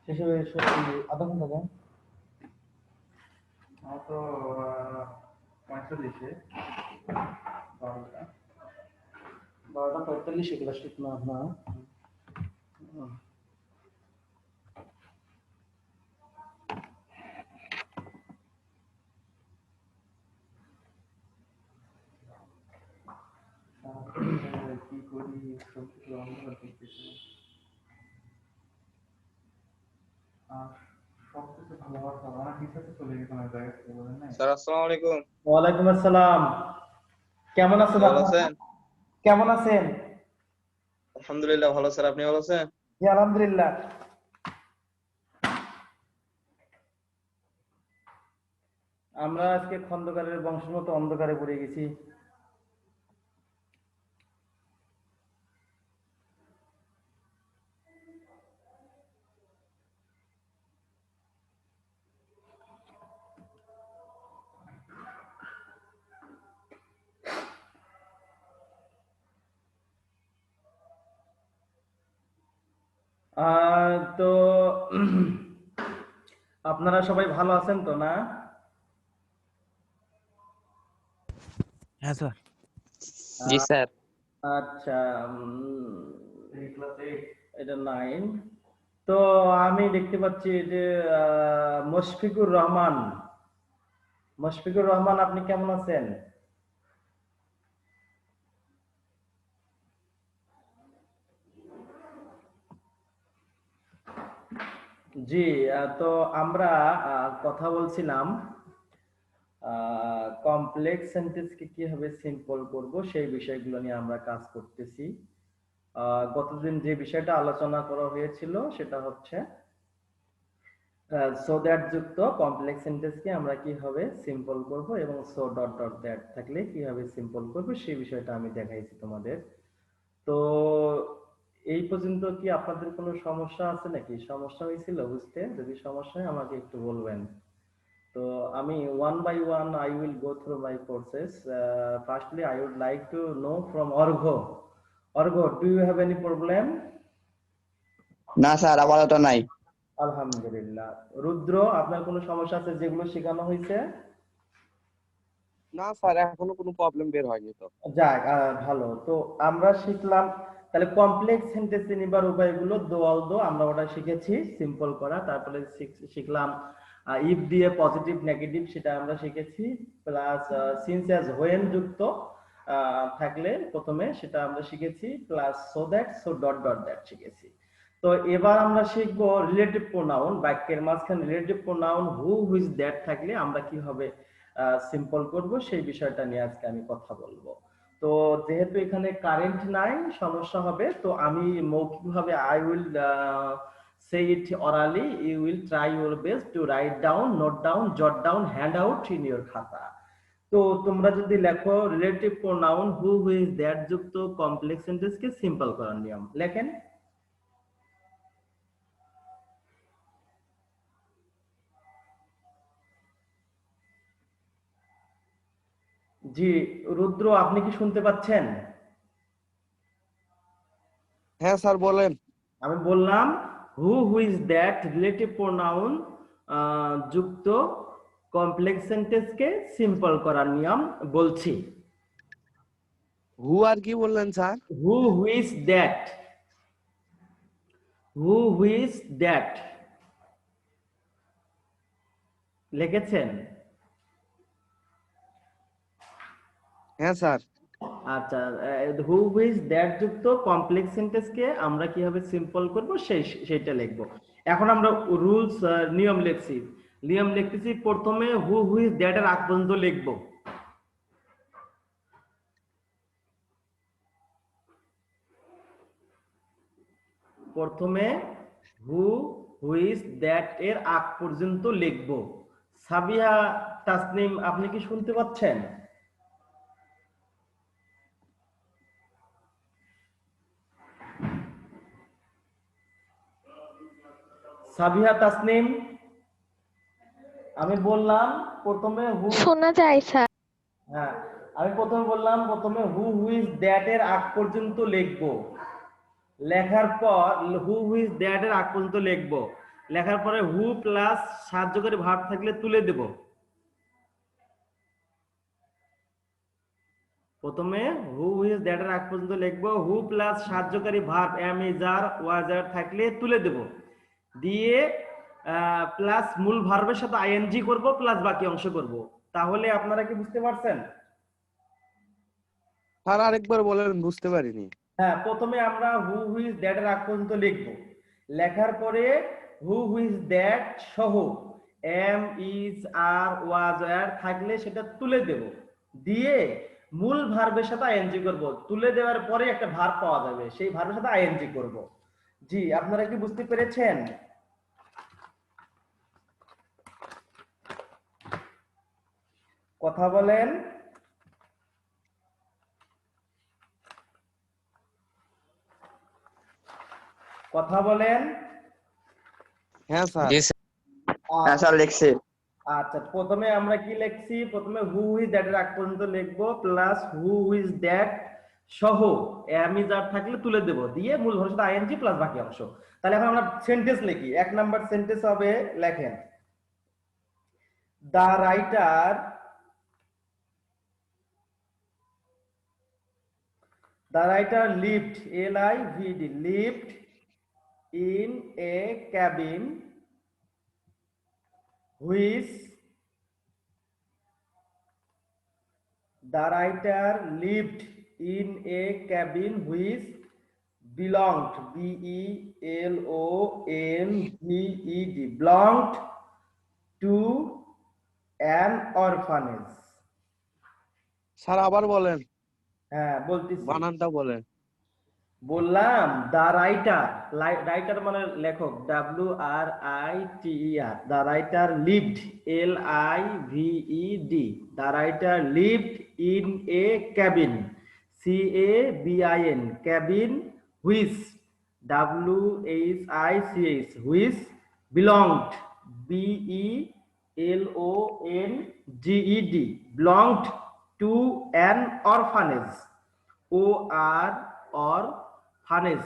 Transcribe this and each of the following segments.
শেষ হয়ে আধা ঘন্টা দেন আমার তো 45-এ 12:45 ক্লাস ঠিক না আপনার কি করি সবকিছু অন্ধকার করতেছি আর সবকিছু ভালো হওয়ার পর অনেক কিছুতে চলে গেছে আমার জায়গা থেকে বলেন নাই। স্যার আসসালামু আলাইকুম। ওয়ালাইকুম আসসালাম। কেমন আছেন ভালো আপনারা? আছেন? কেমন আছেন? আলহামদুলিল্লাহ ভালো স্যার, আপনি ভালো আছেন? জি আলহামদুলিল্লাহ। আমরা আজকে খন্দকারের বংশমত অন্ধকারে পড়ে গেছি। তো আপনারা সবাই ভালো আছেন তো না? হ্যাঁ স্যার। জি স্যার। আচ্ছা, এটা 9। তো আমি দেখতে পাচ্ছি যে মুশফিকুর রহমান, আপনি কেমন আছেন? জি, তো আমরা কথা বলছিলাম কমপ্লেক্স সেন্টেন্সকে কিভাবে সিম্পল করব সেই বিষয়গুলো নিয়ে আমরা কাজ করতেছি। গতদিন যে বিষয়টা আলোচনা করা হয়েছিল সেটা হচ্ছে সো দ্যাট যুক্ত কমপ্লেক্স সেন্টেন্সকে আমরা কিভাবে সিম্পল করব এবং সো ডট ডট দ্যাট থাকলে কিভাবে সিম্পল করব সেই বিষয়টা আমি দেখাইছি তোমাদের। তো এই পর্যন্ত কি আপনাদের কোনো সমস্যা আছে নাকি? সমস্যা হয়েছিল বুঝতে? যদি সমস্যা হয় আমাকে একটু বলবেন। তো আমি one by one I will go through my courses. Firstly, I would like to know from Orgo. Orgo, do you have any problem? না স্যার আপাতত নাই। আলহামদুলিল্লাহ। রুদ্র, আপনার কোনো সমস্যা আছে যেগুলো শেখানো হয়েছে? না স্যার, এখনো কোনো প্রবলেম বের হয়নি তো। যাক, ভালো। তো আমরা শিখলাম তাহলে কমপ্লেক্স সেন্টেন্স নিবার উপায়গুলো দো আমরা ওটা শিখেছি সিম্পল করা। তারপরে শিখলাম ইফ দিয়ে পজিটিভ নেগেটিভ সেটা আমরা শিখেছি, প্লাস সিন্স অ্যাজ হোয়েন যুক্ত থাকলে প্রথমে সেটা আমরা শিখেছি, plus so that so dot dot that শিখেছি। তো এবার আমরা শিখবো রিলেটিভ প্রোনাউন, বাক্যের মাঝখানে relative pronoun who which that থাকলে আমরা কিভাবে সিম্পল করব সেই বিষয়টা নিয়ে আজকে আমি কথা বলবো। তো যেহেতু এখানে কারেন্ট নাই সমস্যা হবে, তো আমি মৌখিকভাবে I will say it orally, you will try your best to write down, note down, jot down, hand out in your খাতা। তো তোমরা যদি লেখো relative pronoun who which that যুক্ত কমপ্লেক্স সেন্টেন্সকে সিম্পল করার নিয়ম লেখেন। জি রুদ্র, আপনি কি শুনতে পাচ্ছেন? হ্যাঁ স্যার বলেন। আমি বললাম who whose that relative pronoun যুক্ত কমপ্লেক্স সেন্টেন্সকে সিম্পল করার নিয়ম বলছি। হু আর কি বললেন স্যার? Who whose that, who whose that লিখেছেন? হ্যাঁ স্যার। আচ্ছা, হু হুইজ দ্যাট যুক্ত কমপ্লেক্স সেন্টেন্সকে আমরা কিভাবে সিম্পল করব সেইটা লিখবো। এখন আমরা রুলস নিয়ম লিখছি, নিয়ম লিখতেছি। প্রথমে হু হুইজ দ্যাট এর আগ পর্যন্ত লিখবো। প্রথমে হু হুইজ দ্যাট এর আগ পর্যন্ত লিখব। সাবিহা তাসনিম, আপনি কি শুনতে পাচ্ছেন? সাবিহা তাসনিম, আমি বললাম প্রথমে হু, শোনা যায় স্যার। হ্যাঁ আমি প্রথমে বললাম প্রথমে হু হুইজ দ্যাট এর আগ পর্যন্ত লিখব। লেখার পর হু হুইজ দ্যাট এর আগ পর্যন্ত লিখব। লেখার পরে হু প্লাস সাহায্যকারী ভার্ব থাকলে তুলে দেব। প্রথমে হু হুইজ দ্যাট এর আগ পর্যন্ত লিখবো, হু প্লাস সাহায্যকারী ভার্ব এম ইজ আর ওয়াজ আর থাকলে তুলে দেব, দিয়ে প্লাস মূল ভার্বের সাথে আইএনজি করব প্লাস বাকি অংশ করব। তাহলে আপনারা কি বুঝতে পারছেন? স্যার আরেকবার বলেন, বুঝতে পারিনি। হ্যাঁ, প্রথমে আমরা হু হুইজ দ্যাট এর আগ পর্যন্ত লিখবো, লেখার পরে হু হুইজ দ্যাট সহ এম ইজ আর ওয়াজ আর থাকলে সেটা তুলে দেব, দিয়ে মূল ভার্বের সাথে আইএনজি করব। তুলে দেওয়ার পরে একটা ভার্ব পাওয়া যাবে, সেই ভার্বের সাথে আইএনজি করব। জি, আপনারা কি বুঝতে পেরেছেন? কথা বলেন। কথা বলেন। হ্যাঁ স্যার। জি স্যার। হ্যাঁ স্যার লিখছি। আচ্ছা, প্রথমে আমরা কি লিখছি? প্রথমে হু হুইজ দ্যাট এর আগ পর্যন্ত লিখবো, প্লাস হু হুইজ দ্যাট সহ এম ইজ আর থাকলে তুলে দেব, দিয়ে মূল ভার্বের সাথে আইএনজি প্লাস বাকি অংশ। তাহলে এখন আমরা সেন্টেন্স লিখি। এক নাম্বার সেন্টেন্স হবে, লেখেন the writer lived, LIVD, lived in a cabin which the writer lived in a cabin which belonged, BELONGED, belonged to an orphanage. Sir আবার বলেন, হ্যাঁ বলতেছি, বানানটা বলেন। বললাম দা রাইটার, রাইটার মানে লেখক, WRITER, the writer lived, LIVED, the writer lived in a cabin, CABIN, cabin which, WHICH, which belonged, BELONGED, belonged to an orphanage, orphanage, PHANAGE,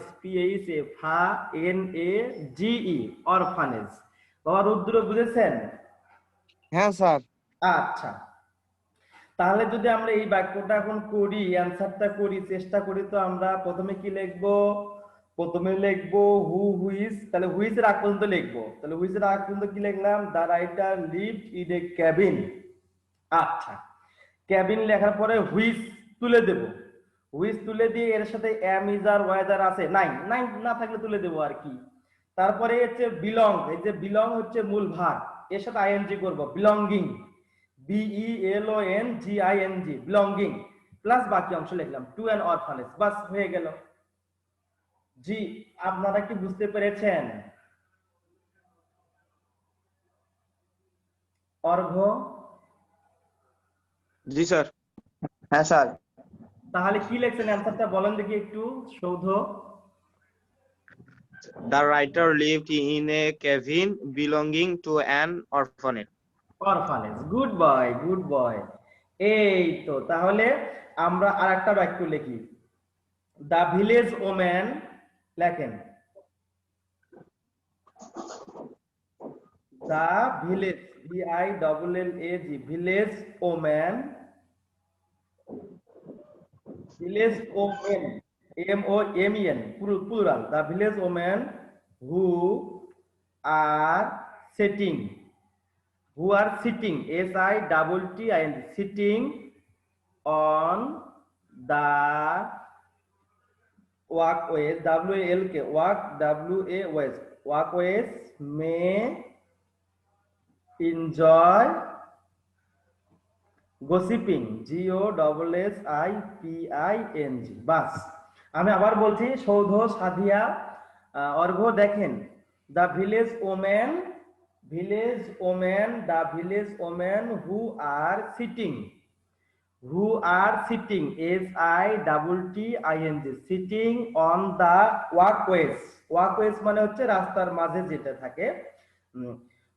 orphanage। বাবা রুদ্র বুঝেছেন? হ্যাঁ স্যার। আচ্ছা, তাহলে যদি আমরা এই বাক্যটা এখন করি, অ্যানসারটা করি, চেষ্টা করি, তো আমরা প্রথমে কি লিখবো? প্রথমে লিখবো হু হুইজ, তাহলে হুইজ এর আগ পর্যন্ত লিখবো। তাহলে হুইজ এর আগ পর্যন্ত কি লিখলাম? The writer lived in a cabin. আচ্ছা, ক্যাবিন লেখার পরে হুইজ তুলে দেব, হুইজ তুলে দিয়ে এর সাথে এম ইজ আর ওয়াজ আর আছে, নাই নাই না থাকলে তুলে দেবো আর কি। তারপরে হচ্ছে বিলং, এই যে বিলং হচ্ছে মূল ভার্ব, এর সাথে আইএনজি করব, বিলঙ্গিং, BELONGING, বিলঙ্গিং, প্লাস বাকি অংশ লিখলাম, টু অ্যান অরফানেজ। বাস হয়ে গেল। জি, আপনারা কি বুঝতে পেরেছেন? অর্ঘ? জি স্যার। হ্যাঁ স্যার। তাহলে কি লিখছেন অ্যানসারটা বলেন দেখি একটু, সৌধ। The writer lived in a cabin belonging to an orphanage. Orphanage, good boy, good boy. এই তো, তাহলে আমরা আরেকটা বাক্য লিখি, দা ভিলেজ ওম্যান, লেখেন the village, VILLAG, village woman, village women, MOMEN, plural, the village woman who are sitting, who are sitting, SITTING, sitting on the walkways, WALK, walk, WAYS, walkways, may enjoy gossiping, GOSSIPING। বাস, আমি আবার বলছি, সৌধ, সাধিয়া, অর্ঘ, দেখেন the village woman, village women, the village women who are sitting, SITTING, sitting on the walkways, walkways মানে হচ্ছে রাস্তার মাঝে যেটা থাকে,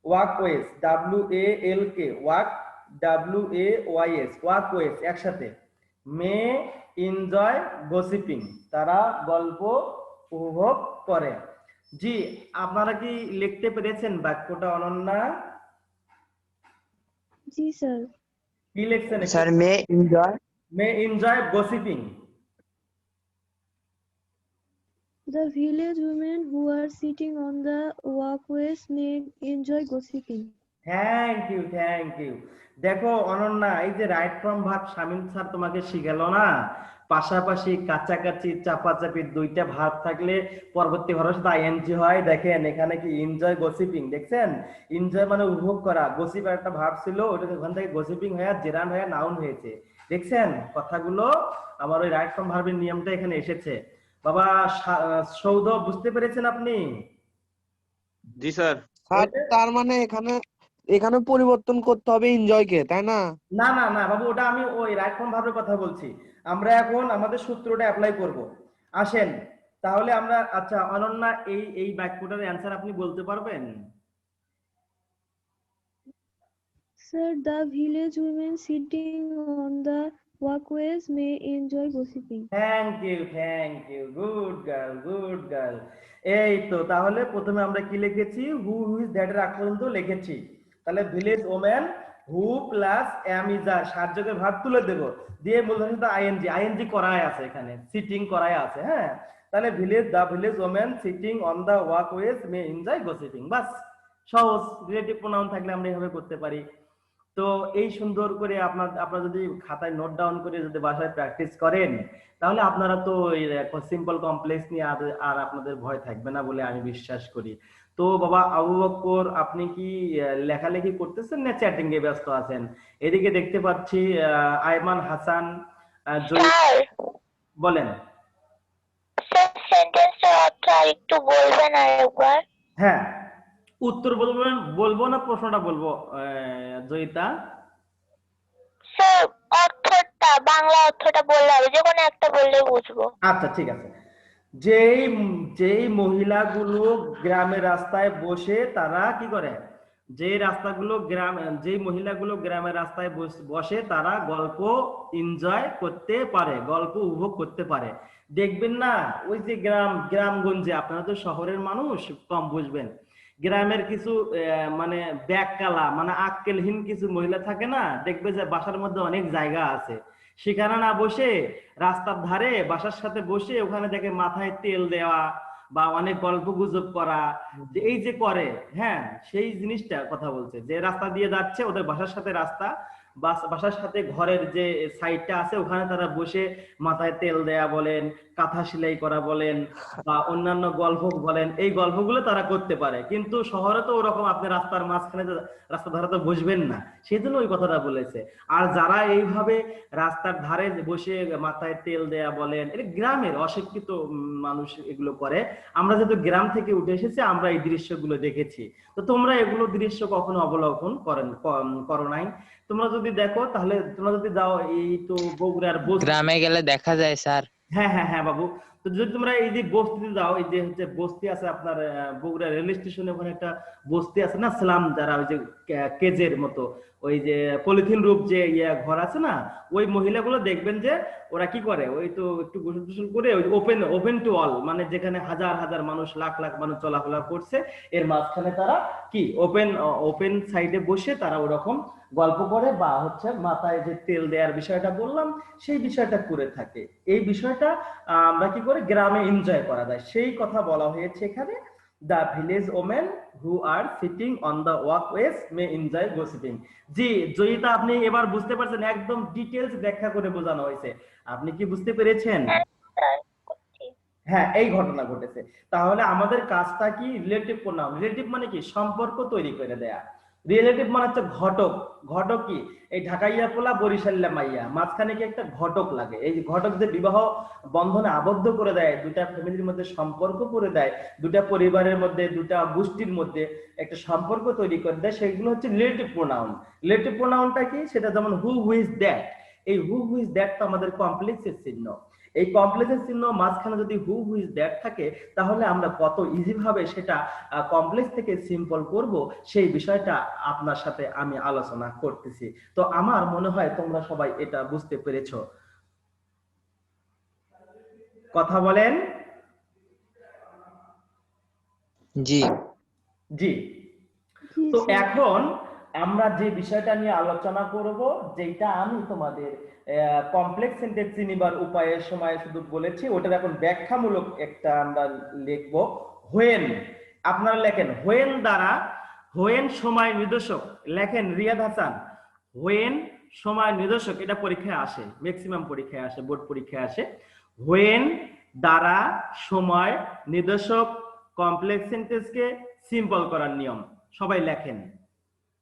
walkways, WALK, walk, WAYS, walkways একসাথে, may enjoy gossiping, তারা গল্প উপভোগ করে। জি, আপনারা কি লিখতে পেরেছেন বাক্যটা অনন্যা? জি স্যার। কি লিখছেন একটু? Sir, may enjoy. May enjoy gossiping. The village women who are sitting on the walkways may enjoy gossiping. Thank you, thank you. দেখো অনন্যা, এই যে right form verb Shamim sir তোমাকে শিখালো না, পাশাপাশি কাছাকাছি চাপাচাপি দুইটা ভার্ব থাকলে পরবর্তী ভার্বের সাথে আইএনজি হয়। দেখেন এখানে কি এনজয় গসিপিং, দেখছেন? এনজয় মানে উপভোগ করা, গসিপ একটা ভার্ব ছিল, ওটা ওখান থেকে গসিপিং হয়ে জেরান হয়ে নাউন হয়েছে। দেখছেন কথাগুলো? আমার ওই রাইট ফ্রম ভার্বের নিয়মটা এখানে এসেছে। বাবা সৌদ, বুঝতে পেরেছেন আপনি? জি স্যার। স্যার তার মানে এখানে এখানে পরিবর্তন করতে হবে এনজয় কে, তাই না? না না না বাবু, ওটা আমি ওই রাইট ফ্রম ভার্বের কথা বলছি। আমরা এখন আমাদের সূত্রটা অ্যাপ্লাই করব। আসেন তাহলে আমরা, আচ্ছা অনন্যা, এই বাক্যটার অ্যান্সার আপনি বলতে পারবেন? Sir, the village women sitting on the walkways may enjoy gossiping. Thank you, thank you, good girl, good girl. এই তো, তাহলে প্রথমে আমরা কি লিখেছি? হু হুইজ দ্যাট এর আগ পর্যন্ত লিখেছি। তাহলে village women who plus M is are সাহায্যকের ভার্ব তুলে দেব, দিয়ে মূলধন সাথে আইএনজি, আইএনজি করাই আছে এখানে, সিটিং করাই আছে। হ্যাঁ, তাহলে the village women sitting on the walkways may enjoy gossiping. বাস, সহজ। রিলেটিভ প্রোনাউন থাকলে আমরা এইভাবে করতে পারি। তো এই সুন্দর করে আপনারা যদি খাতায় নোট ডাউন করে যদি বাসায় প্র্যাকটিস করেন, তাহলে আপনারা তো সিম্পল কমপ্লেক্স নিয়ে আর আপনাদের ভয় থাকবে না বলে আমি বিশ্বাস করি। তো বাবা আবু বকর, আপনি কি লেখালেখি করতেছেন না চ্যাটিং এ ব্যস্ত আছেন? এদিকে দেখতে পাচ্ছি আয়মান হাসান, বলেন। সেন্টেন্সের অর্থ আরেকটু বলবেন আরেকবার? হ্যাঁ, উত্তর বলবো না প্রশ্নটা বলবো জয়িতা? স্যার অর্থটা, বাংলা অর্থটা বললে হবে, যে কোনো একটা বললে বুঝবো। আচ্ছা ঠিক আছে। যেই যেই মহিলাগুলো গ্রামের রাস্তায় বসে তারা কি করে, যেই মহিলাগুলো গ্রামের রাস্তায় বসে তারা গল্প এনজয় করতে পারে, গল্প উপভোগ করতে পারে। দেখবেন না ওই যে গ্রামগঞ্জে, আপনারা তো শহরের মানুষ, কম বুঝবেন, গ্রামের কিছু মানে ব্যাককালা মানে আক্কেলহীন কিছু মহিলা থাকে না, দেখবে যে বাসার মধ্যে অনেক জায়গা আছে, সেখানে না বসে রাস্তার ধারে বাসার সাথে বসে ওখানে দেখে মাথায় তেল দেওয়া বা অনেক গল্প গুজব করা, যে এই যে করে, হ্যাঁ সেই জিনিসটা কথা বলছে। যে রাস্তা দিয়ে যাচ্ছে, ওদের বাসার সাথে রাস্তা, বাসার সাথে ঘরের যে সাইডটা আছে, ওখানে তারা বসে মাথায় তেল দেয়া বলেন, কাঁথা সেলাই করা বলেন, বা অন্যান্য গল্প বলেন, এই গল্পগুলো তারা করতে পারে। কিন্তু শহরে তো ওরকম আপনি রাস্তার মাঝখানে রাস্তার ধারে তো বসবেন না, সেই জন্য ওই কথাটা বলেছে। আর যারা এইভাবে রাস্তার ধারে বসে মাথায় তেল দেয়া বলেন, এটা গ্রামের অশিক্ষিত মানুষ এগুলো করে। আমরা যেহেতু গ্রাম থেকে উঠে এসেছি, আমরা এই দৃশ্যগুলো দেখেছি। তো তোমরা এগুলো দৃশ্য কখনো অবলোকন করো নাই? তোমরা যদি দেখো, তাহলে তোমরা যদি যাও এই তো বগুড়ার গ্রামে গেলে দেখা যায় স্যার। হ্যাঁ হ্যাঁ হ্যাঁ বাবু, তো যদি তোমরা এই যে বস্তিতে যাও, এই যে হচ্ছে বস্তি আছে আপনার বগুড়া রেল স্টেশনে, ওখানে একটা বস্তি আছে না, স্লাম, যারা ওই যে কেজের মতো ওই যে পলিথিন রূপ যে ঘর আছে না, ওই মহিলাগুলো দেখবেন যে ওরা কি করে, ওই তো একটু গোসল টোসল করে ওই ওপেন টু অল, মানে যেখানে হাজার হাজার মানুষ, লাখ লাখ মানুষ চলাফেরা করছে, এর মাঝখানে তারা কি ওপেন সাইডে বসে তারা ওরকম গল্প করে, বা হচ্ছে মাথায় যে তেল দেওয়ার বিষয়টা বললাম, সেই বিষয়টা করে থাকে। এই বিষয়টা আমরা কি করে গ্রামে এনজয় করা যায়, সেই কথা বলা হয়েছে এখানে। The village women who are sitting on the walkways may enjoy gossiping. জি জয়িতা, আপনি এবার বুঝতে পারছেন, একদম ডিটেলস ব্যাখ্যা করে বোঝানো হয়েছে। আপনি কি বুঝতে পেরেছেন? হ্যাঁ, এই ঘটনা ঘটেছে। তাহলে আমাদের কাজটা কি? Relative pronoun. রিলেটিভ মানে কি? সম্পর্ক তৈরি করে দেয়া। রিলেটিভ মানে হচ্ছে ঘটক। ঘটক কি? এই ঢাকাইয়া পোলা বরিশাল্লা মাইয়া, মাঝখানে কি একটা ঘটক লাগে। এই ঘটক যে বিবাহ বন্ধনে আবদ্ধ করে দেয়, দুটা ফ্যামিলির মধ্যে সম্পর্ক করে দেয়, দুটা পরিবারের মধ্যে, দুটা গোষ্ঠীর মধ্যে একটা সম্পর্ক তৈরি করে দেয়, সেগুলো হচ্ছে রিলেটিভ প্রোনাউন। রিলেটিভ প্রোনাউনটা কি? সেটা যেমন হু হুইজ দ্যাট। এই হু হুইজ দ্যাট তো আমাদের কমপ্লেক্সের চিহ্ন। এই কমপ্লেক্সের চিহ্ন মাঝখানে যদি হু হুইজ দ্যাট থাকে, তাহলে আমরা কত ইজি ভাবে সেটা কমপ্লেক্স থেকে সিম্পল করব, সেই বিষয়টা আপনার সাথে আমি আলোচনা করতেছি। তো আমার মনে হয় তোমরা সবাই এটা বুঝতে পেরেছো। কথা বলেন। জি জি। জি তো স্যার। এখন আমরা যে বিষয়টা নিয়ে আলোচনা করব, যেটা আমি তোমাদের কমপ্লেক্স সেন্টেন্স চিনিবার উপায়ের সময় শুধু বলেছি, ওটার এখন ব্যাখ্যামূলক একটা আমরা লিখবো। হোয়েন, আপনারা লেখেন হোয়েন দ্বারা, হোয়েন সময় নির্দেশক লেখেন রিয়াদ হাসান। হোয়েন সময় নির্দেশক, এটা পরীক্ষায় আসে, ম্যাক্সিমাম পরীক্ষায় আসে, বোর্ড পরীক্ষায় আসে। হোয়েন দ্বারা সময় নির্দেশক কমপ্লেক্স সেন্টেন্সকে সিম্পল করার নিয়ম, সবাই লেখেন।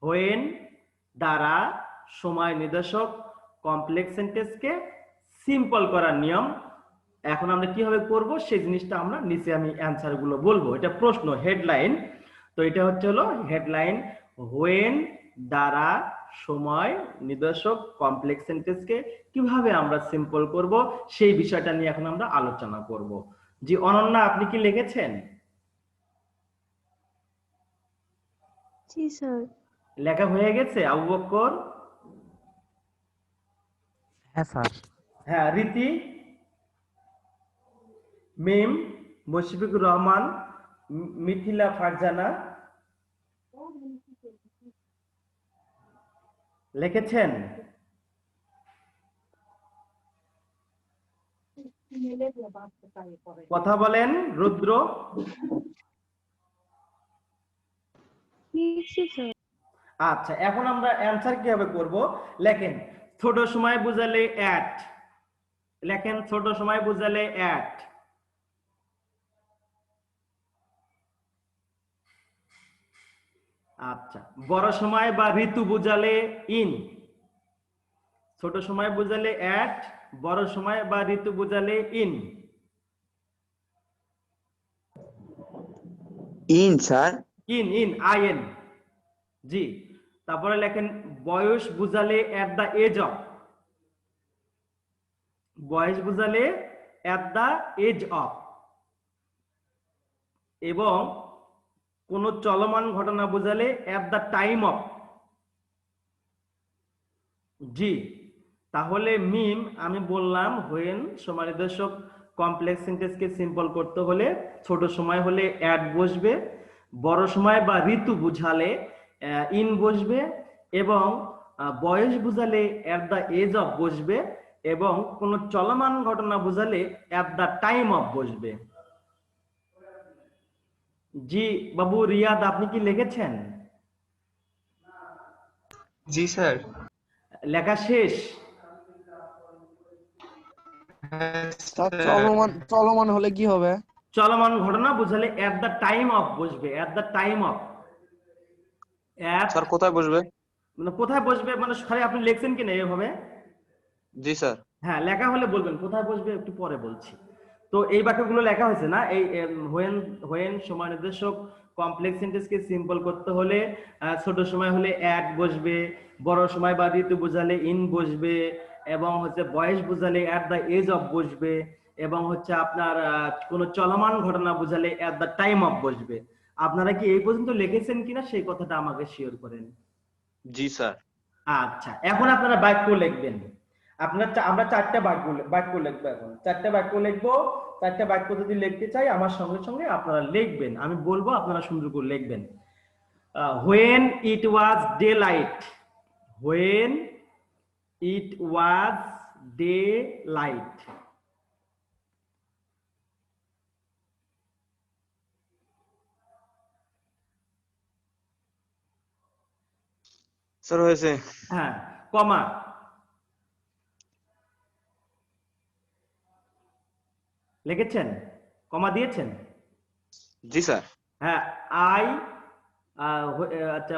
হোয়েন দ্বারা সময় নির্দেশক কমপ্লেক্স সেন্টেন্সকে সিম্পল করার নিয়ম। এখন আমরা কিভাবে করব সেই জিনিসটা আমরা নিচে আমি অ্যানসার গুলো বলবো, এটা প্রশ্ন হেডলাইন। তো এটা হচ্ছে হলো হেডলাইন, হোয়েন দ্বারা সময় নির্দেশক কমপ্লেক্স সেন্টেন্সকে কিভাবে আমরা সিম্পল করব সেই বিষয়টা নিয়ে এখন আমরা আলোচনা করব। জি অনন্যা, আপনি কি লিখেছেন? জি স্যার। লেখা হয়ে গেছে? আবু বকর? হ্যাঁ স্যার। হ্যাঁ। রীতি, মিম, মুশফিকুর রহমান, মিথিলা ফারজানা লিখেছেন? কথা বলেন। রুদ্র? লিখছি স্যার। আচ্ছা, এখন আমরা অ্যানসার কিভাবে করব? লেখেন ছোট সময় বুঝালে অ্যাট, লেখেন ছোট সময় বুঝালে অ্যাট। আচ্ছা, বড় সময় বা ঋতু বুঝালে ইন। ছোট সময় বুঝালে অ্যাট, বড় সময় বা ঋতু বুঝালে in. In sir. In, in, I N. জি। তারপরে লেখেন বয়স বুঝালে এট দা এজ অফ। বয়স বুঝালে এট দা এজ অফ। এবং কোন চলমান ঘটনা বুঝালে এট দা টাইম অফ। জি। তাহলে মিম আমি বললাম হোয়েন সময় নির্দেশক কমপ্লেক্স সেন্টেন্সকে সিম্পল করতে হলে ছোট সময় হলে অ্যাট বসবে, বড় সময় বা ঋতু বুঝালে ইন বসবে, এবং বয়স বুঝালে এট দা এজ অফ বসবে, এবং কোন চলমান ঘটনা বুঝালে এট দা টাইম অফ বসবে। জি বাবু রিয়াদ, আপনি কি লিখেছেন? জি স্যার। লেখা শেষ? হ্যাঁ স্যার স্যার। চলমান হলে কি হবে? চলমান ঘটনা বুঝালে এট দা টাইম অফ বসবে, এট দা টাইম অফ। স্যার কোথায় বসবে? মানে কোথায় বসবে, মানে সরি আপনি লিখছেন কিনা এভাবে? জি স্যার। হ্যাঁ, লেখা হলে বলবেন, কোথায় বসবে একটু পরে বলছি। তো এই বাক্যগুলো লেখা হয়েছে না, এই হোয়েন, হোয়েন সময় নির্দেশক কমপ্লেক্স সেন্টেন্সকে সিম্পল করতে হলে ছোট সময় হলে অ্যাট বসবে, বড় সময় বা ঋতু বোঝালে ইন বসবে, এবং হচ্ছে বয়স বোঝালে অ্যাট দা এজ অফ বসবে, এবং হচ্ছে আপনার কোন চলমান ঘটনা বোঝালে অ্যাট দা টাইম অফ বসবে। আপনারা কি এই পর্যন্ত লিখেছেন কিনা সেই কথাটা আমাকে শিওর করেন। জি স্যার। আচ্ছা, এখন আপনারা বাক্য লিখবেন। আমরা চারটা বাক্য লিখবো। এখন চারটা বাক্য লিখবো। চারটা বাক্য যদি লিখতে চাই আমার সঙ্গে সঙ্গে আপনারা লিখবেন, আমি বলবো আপনারা সুন্দর করে লিখবেন। When it was day light. When it was day light. Sir হয়েছে। হ্যাঁ, কমা। লিখেছেন? কমা দিয়েছেন? জি স্যার। হ্যাঁ, আই আচ্ছা,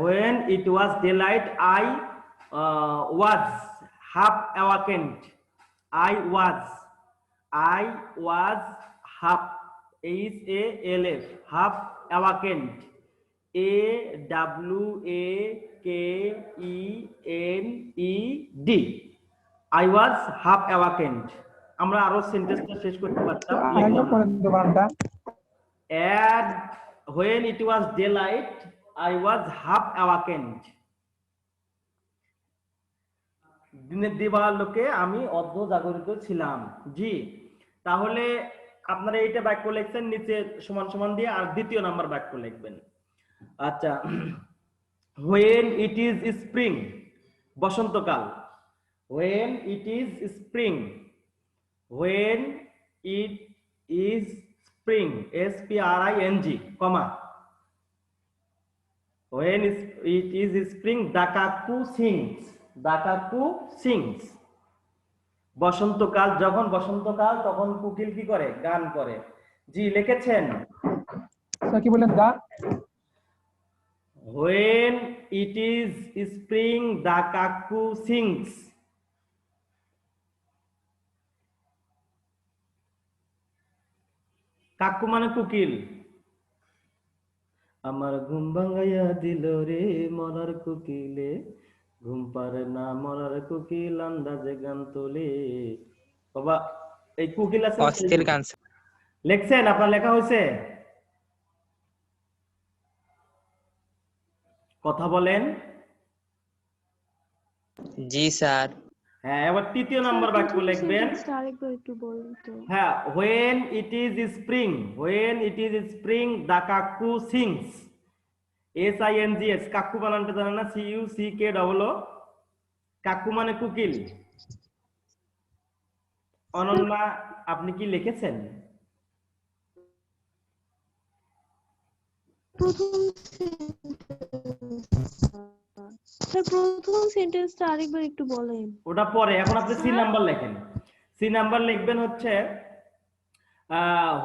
when it was daylight I was half awakened. I was half, HALF, half awakened, AWAKENED. I was half awakened. আমরা আরো সেন্টেন্সটা শেষ করতে পারতাম, লিখলাম না। And when it was daylight, I was half awakened. দিনের দিবালোকে আমি অর্ধ জাগরিত ছিলাম। জি। তাহলে আপনারা এইটা বাক্য লিখছেন, নিচে সমান সমান দিয়ে আর দ্বিতীয় নাম্বার বাক্য লিখবেন। আচ্ছা, when it is spring, বসন্তকাল। when it is spring, when it is spring, spring, comma, when it is spring, the cuckoo sings, the cuckoo sings, বসন্তকাল, যখন বসন্তকাল তখন কোকিল কি করে? গান করে। জি লিখেছেন। স্যার কি বললেন? দা when it is spring, the cuckoo sings, কাকু মানে কোকিল। আমার ঘুম ভাঙাইয়া দিল রে মরার কোকিলে, ঘুম পারে না মরার কোকিল আন্দাজে গান তোলে। বাবা এই কোকিল আছে, অস্থির গান স্যার। লিখছেন? আপনার লেখা হয়েছে? কথা বলেন। জি স্যার। হ্যাঁ, এবার তৃতীয় নাম্বার বাক্য লিখবেন। সেন্টেন্সটা আরেকবার একটু বলুন তো। হ্যাঁ, when it is spring, when it is spring, the cuckoo sings, sings, কাকু বানানটা জানেন না? cuckoo, কাকু মানে কোকিল। অনন্যা আপনি কি লিখেছেন? প্রথম সেন্টেন্সটা আরেকবার একটু বলেন। ওটা পরে, এখন আপনি সি নাম্বার লেখেন। সি নাম্বার লিখবেন হচ্ছে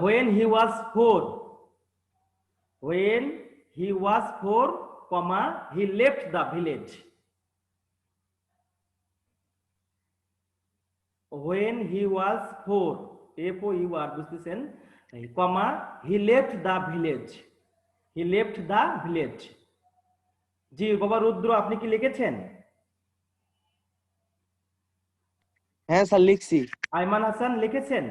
when he was 4, when he was 4, comma, he left the village, when he was 4, FOUR, বুঝতেছেন, comma, he left the village, he left the village। জি বাবা রুদ্র আপনি কি লিখেছেন? হ্যাঁ স্যার লিখছি। আইমান হাসান লিখেছেন?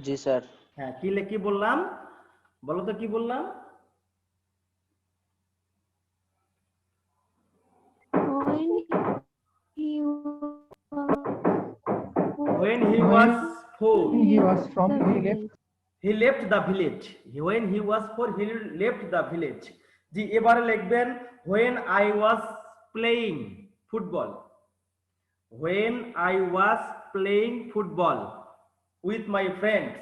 জি স্যার। হ্যাঁ, কি বললাম? বলো তো কি বললাম? when he was 4, he was from he left the village, when he was 4, he left the village। জি এবারে লিখবেন when I was playing football, when I was playing football with my friends,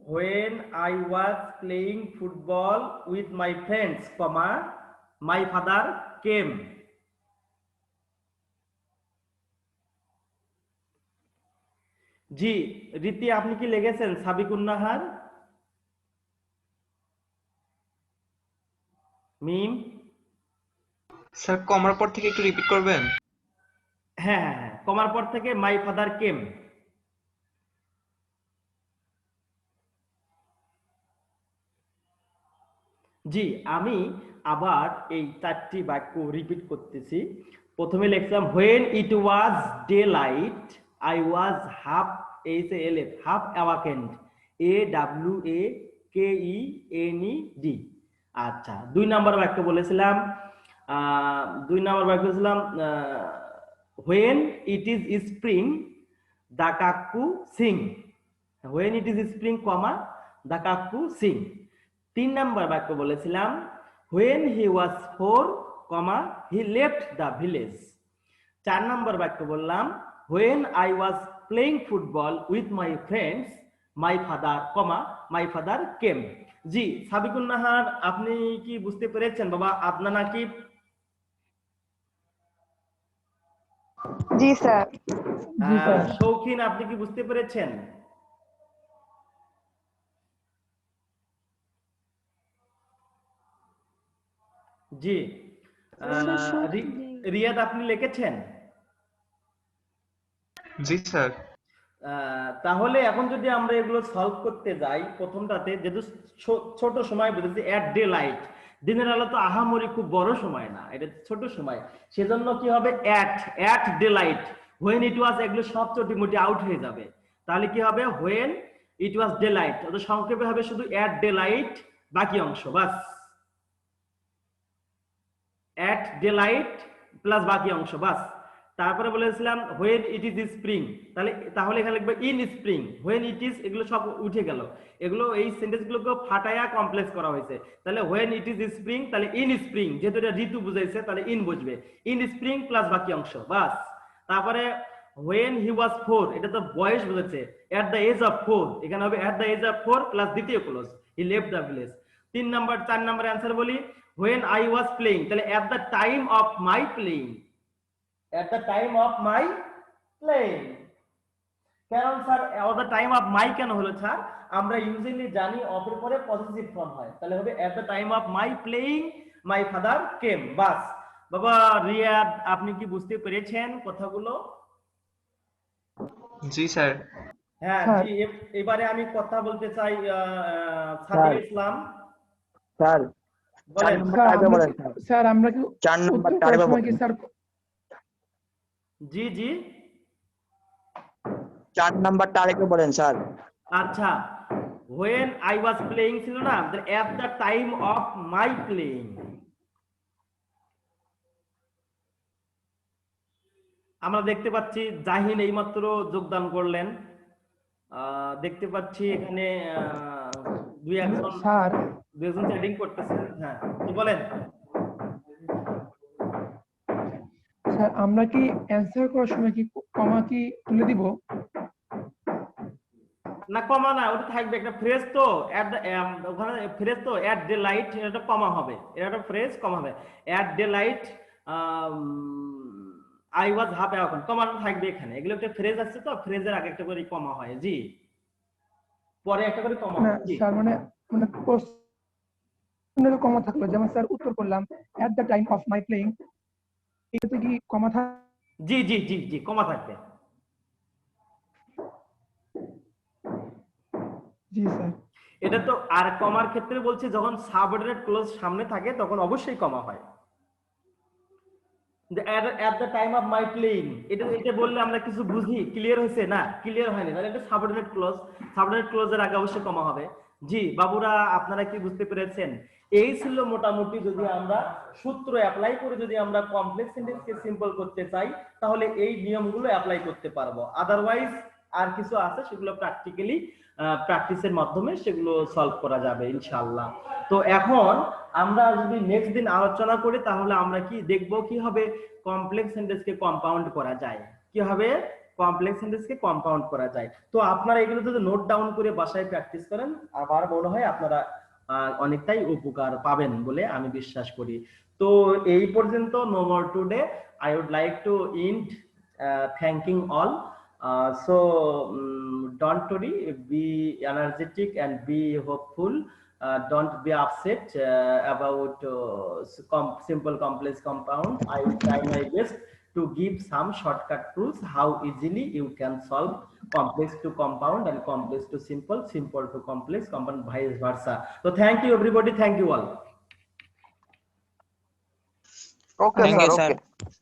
when I was playing football with my friends, comma, my father came। জি রীতি আপনি কি লিখেছেন? সাবিকুন নাহার, মিম। Sir কমার পর থেকে একটু repeat করবেন? হ্যাঁ হ্যাঁ হ্যাঁ, কমার পর থেকে মাই ফাদার কেম। জি আমি আবার এই চারটি বাক্য রিপিট করতেছি। প্রথমে লিখলাম when it was daylight, I was half awakened, AWAKENED। আচ্ছা, 2 নাম্বার বাক্য বলেছিলাম, 2 নাম্বার বাক্য বলেছিলাম when it is spring, the cuckoo sing, when it is spring, comma, the cuckoo sing। 3 number বাক্য বলেছিলাম when he was 4, comma, he left the village। 4 number বাক্য বললাম when I was playing football with my friends, my father, comma, my father came। জি সাবিকুন নাহার আপনি কি বুঝতে পেরেছেন বাবা? আপনার নাকি? জি স্যার। শৌখিন আপনি কি বুঝতে পেরেছেন? জি রিয়াদ আপনি লিখেছেন? জি স্যার। তাহলে এখন যদি আমরা এগুলো সলভ করতে যাই, প্রথমটাতে যেহেতু ছোট সময় বলেছি এট ডে লাইট, দিনের আলো তো আহামরি খুব বড় সময় না, এটা ছোট সময়, সেজন্য কি হবে at day light, when it ওয়াজ, এগুলো সব চটিমুটি আউট হয়ে যাবে। তাহলে কি হবে when it was day light, ওটা সংক্ষেপে হবে শুধু এট ডে লাইট, বাকি অংশ বাস এট ডে লাইট প্লাস বাকি অংশ বাস। তারপরে বলেছিলাম when it is spring, তাহলে এখানে লিখবে in spring, when it is, এগুলো সব উঠে গেল, এগুলো এই সেন্টেন্সগুলোকে ফাটায়া কমপ্লেক্স করা হয়েছে। তাহলে when it is spring, তাহলে in spring, যেহেতু এটা ঋতু বুঝাইছে তাহলে in বুঝবে, in spring প্লাস বাকি অংশ বাস। তারপরে when he was 4, এটা তো বয়স বুঝাচ্ছে, at the age of 4, এখানে হবে at the age of 4 plus দ্বিতীয় close, he left the village। 4 number answer বলি, when I was playing, তাহলে at the time of my playing, at the time of my playing। কেন sir at the time of my কেন হলো sir? আমরা usually জানি of এর পরে positive form হয়, তাহলে হবে at the time of my playing my father came। বাস বাবা রিয়াদ, আপনি কি বুঝতে পেরেছেন কথাগুলো? জি স্যার। হ্যাঁ স্যার। জি, এবারে আমি কথা বলতে চাই সাদিক ইসলাম, স্যার বলেন। স্যার আমরা কি 4 নম্বর উত্তর করার সময় কি স্যার জি জি 4 নাম্বারটা আরেকটু বলেন স্যার। আচ্ছা, when I was playing ছিল না, at the time of my playing। আমরা দেখতে পাচ্ছি জাহিন এইমাত্র যোগদান করলেন, দেখতে পাচ্ছি এখানে দুই একজন চ্যাটিং করতেছেন। হ্যাঁ তো বলেন। স্যার আমরা কি অ্যানসার করার সময় কি কমা কি তুলে দিব? না কমা না, ওটা থাকবে একটা ফ্রেজ তো, ওখানে ফ্রেজ তো এট ডে লাইট, এটা কমা হবে, এটা একটা ফ্রেজ কমা হবে, at daylight I was half এখন কমাটা থাকবে এখানে, এগুলো একটা ফ্রেজ আছে তো, ফ্রেজের আগে একটা করে কমা হয়, জি পরে একটা করে কমা না হয়। জি স্যার মানে প্রশ্নের কমা থাকলো, যেমন স্যার উত্তর করলাম at the time of my playing, এটাতে কি কমা থাকবে? জি জি জি জি কমা থাকবে। জি স্যার। এটা তো আর কমার ক্ষেত্রে বলছে যখন সাবঅর্ডিনেট ক্লজ সামনে থাকে তখন অবশ্যই কমা হয়। at the time of my playing, এটা বললে আমরা কিছু বুঝি, ক্লিয়ার হয়েছে না? ক্লিয়ার হয়নি, তাহলে এটা সাবঅর্ডিনেট ক্লজ, সাবঅর্ডিনেট ক্লজের আগে অবশ্যই কমা হবে। জি বাবুরা আপনারা কি বুঝতে পেরেছেন? এই ছিল মোটামুটি, যদি আমরা সূত্র অ্যাপ্লাই করে যদি আমরা কমপ্লেক্স সেন্টেন্সকে সিম্পল করতে চাই তাহলে এই নিয়মগুলো অ্যাপ্লাই করতে পারবো। আদারওয়াইজ আর কিছু আছে সেগুলো প্র্যাকটিক্যালি প্র্যাকটিসের মাধ্যমে সেগুলো সলভ করা যাবে ইনশাআল্লাহ। তো এখন আমরা যদি নেক্সট দিন আলোচনা করি তাহলে আমরা কি দেখব কিভাবে কমপ্লেক্স সেন্টেন্সকে কম্পাউন্ড করা যায়, কিভাবে কমপ্লেক্স সেন্টেন্সকে কম্পাউন্ড করা যায়। তো আপনারা এগুলো যদি নোট ডাউন করে বাসায় প্র্যাকটিস করেন, আমার মনে হয় আপনারা অনেকটাই উপকার পাবেন বলে আমি বিশ্বাস করি। তো এই পর্যন্ত, no more today, I would like to end thanking all. So don't worry, be energetic and be hopeful. Don't be upset about simple complex compound. I will try my best to give some shortcut rules how easily you can solve complex to compound and complex to simple, simple to complex, compound vice versa. So thank you everybody, thank you all. Okay Thank you, sir, sir. Okay.